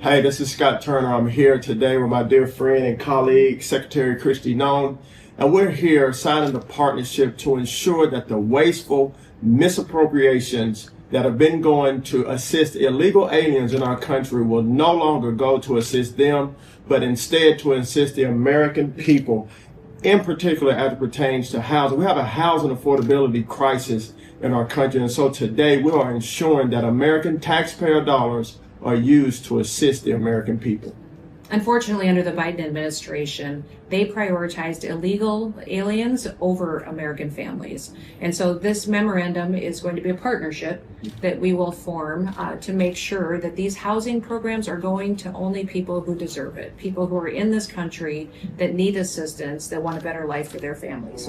Hey, this is Scott Turner. I'm here today with my dear friend and colleague, Secretary Kristi Noem, and we're here signing the partnership to ensure that the wasteful misappropriations that have been going to assist illegal aliens in our country will no longer go to assist them, but instead to assist the American people, in particular as it pertains to housing. We have a housing affordability crisis in our country, and so today we are ensuring that American taxpayer dollars are used to assist the American people. Unfortunately, under the Biden administration, they prioritized illegal aliens over American families. And so this memorandum is going to be a partnership that we will form to make sure that these housing programs are going to only people who deserve it, people who are in this country that need assistance, that want a better life for their families.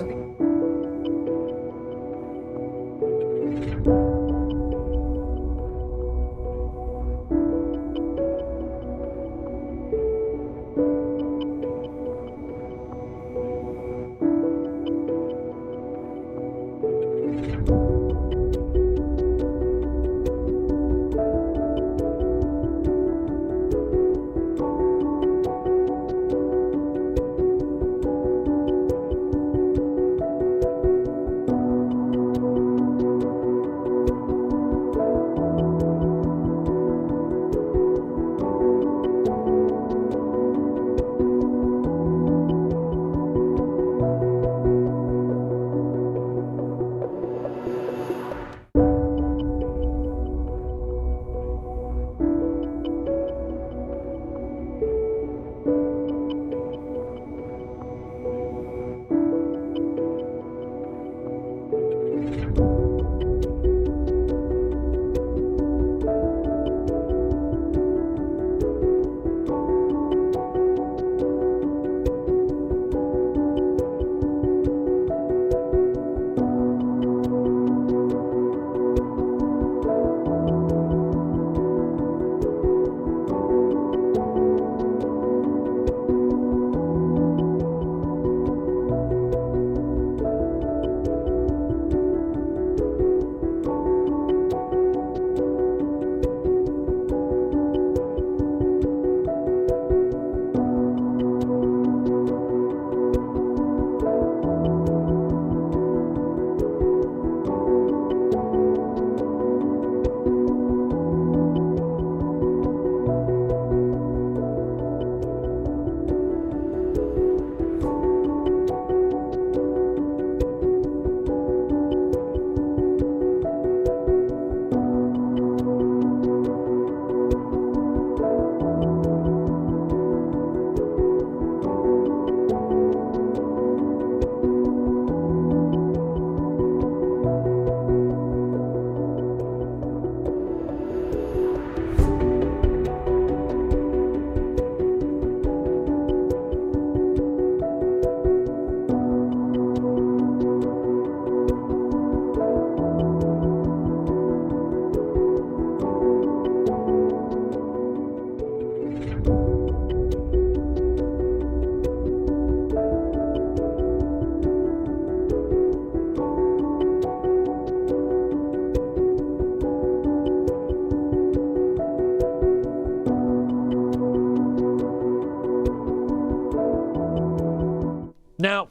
Now,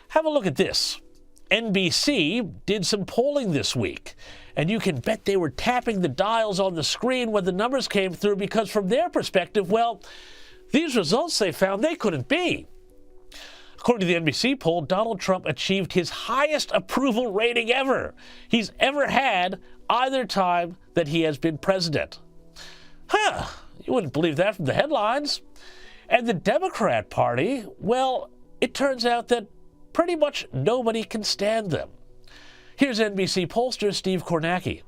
have a look at this. NBC did some polling this week, and you can bet they were tapping the dials on the screen when the numbers came through because from their perspective, well, these results they found they couldn't be. According to the NBC poll, Donald Trump achieved his highest approval rating ever he's ever had either time that he has been president. You wouldn't believe that from the headlines. And the Democrat Party, well, it turns out that pretty much nobody can stand them. Here's NBC pollster Steve Kornacki.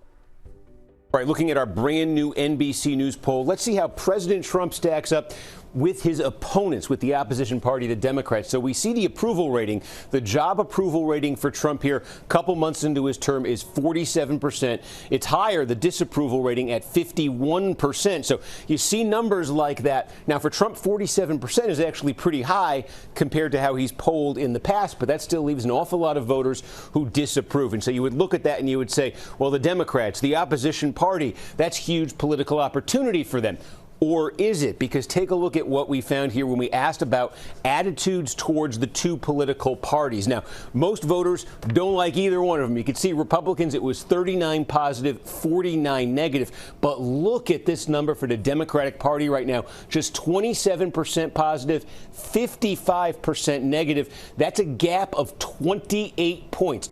All right, looking at our brand new NBC News poll, let's see how President Trump stacks up with his opponents, with the opposition party, the Democrats. So we see the approval rating, the job approval rating for Trump here, a couple months into his term, is 47%. It's higher, the disapproval rating, at 51%. So you see numbers like that. Now, for Trump, 47% is actually pretty high compared to how he's polled in the past, but that still leaves an awful lot of voters who disapprove. And so you would look at that and you would say, well, the Democrats, the opposition party, that's huge political opportunity for them. or is it? Because take a look at what we found here when we asked about attitudes towards the two political parties. Now, most voters don't like either one of them. You can see Republicans, it was 39 positive, 49 negative. But look at this number for the Democratic Party right now. Just 27% positive, 55% negative. That's a gap of 28 points.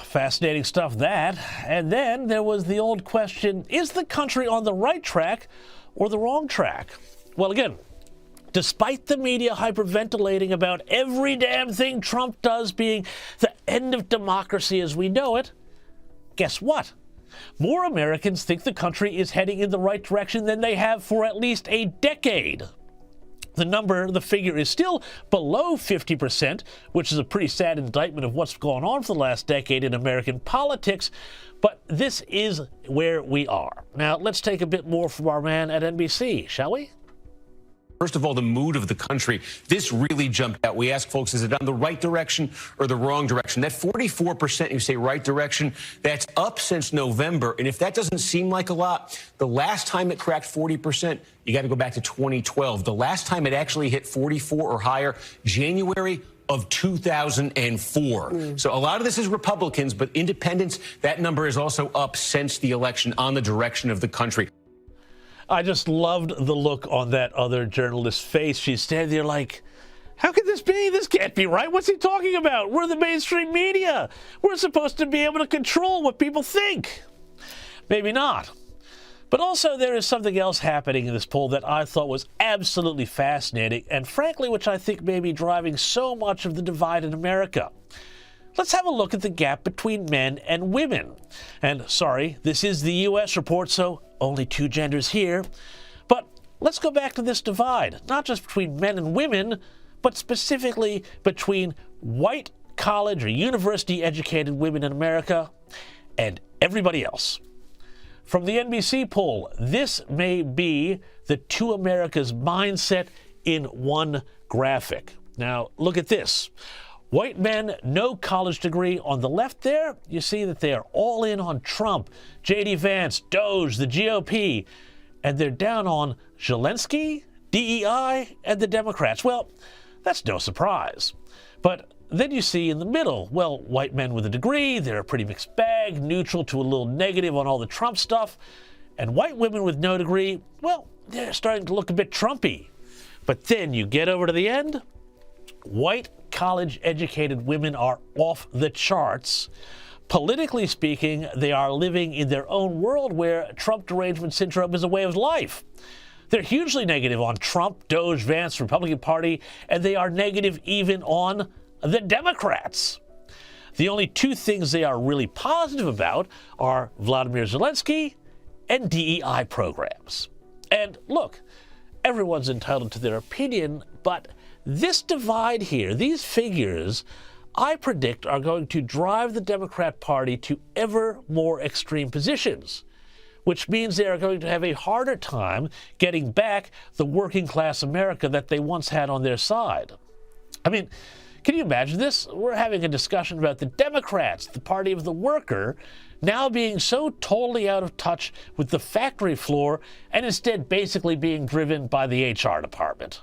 Fascinating stuff, that. And then there was the old question, is the country on the right track or the wrong track? Well, again, despite the media hyperventilating about every damn thing Trump does being the end of democracy as we know it, guess what? More Americans think the country is heading in the right direction than they have for at least a decade. The figure is still below 50%, which is a pretty sad indictment of what's gone on for the last decade in American politics, but this is where we are. Now, let's take a bit more from our man at NBC, shall we? First of all, the mood of the country. This really jumped out. We asked folks, is it on the right direction or the wrong direction? That 44%, you say right direction, that's up since November. And if that doesn't seem like a lot, the last time it cracked 40%, you got to go back to 2012. The last time it actually hit 44 or higher, January of 2004. So a lot of this is Republicans, but independents, that number is also up since the election on the direction of the country. I just loved the look on that other journalist's face. She's standing there like, how could this be? This can't be right. What's he talking about? We're the mainstream media. We're supposed to be able to control what people think. Maybe not. But also there is something else happening in this poll that I thought was absolutely fascinating and frankly, which I think may be driving so much of the divide in America. Let's have a look at the gap between men and women. And sorry, this is the U.S. report, so only two genders here. But let's go back to this divide, not just between men and women, but specifically between white college or university educated women in America and everybody else. From the NBC poll, this may be the two Americas mindset in one graphic. Now, look at this. White men, no college degree. On the left there, you see that they are all in on Trump, J.D. Vance, Doge, the GOP, and they're down on Zelensky, DEI, and the Democrats. Well, that's no surprise. But then you see in the middle, well, white men with a degree, they're a pretty mixed bag, neutral to a little negative on all the Trump stuff. And white women with no degree, well, they're starting to look a bit Trumpy. But then you get over to the end, white college-educated women are off the charts. Politically speaking, they are living in their own world where Trump derangement syndrome is a way of life. They're hugely negative on Trump, Doge, Vance, Republican Party, and they are negative even on the Democrats. The only two things they are really positive about are Vladimir Zelensky and DEI programs. And look, everyone's entitled to their opinion, but this divide here, these figures, I predict are going to drive the Democrat Party to ever more extreme positions, which means they are going to have a harder time getting back the working class America that they once had on their side. I mean, can you imagine this? We're having a discussion about the Democrats, the party of the worker, now being so totally out of touch with the factory floor and instead basically being driven by the HR department.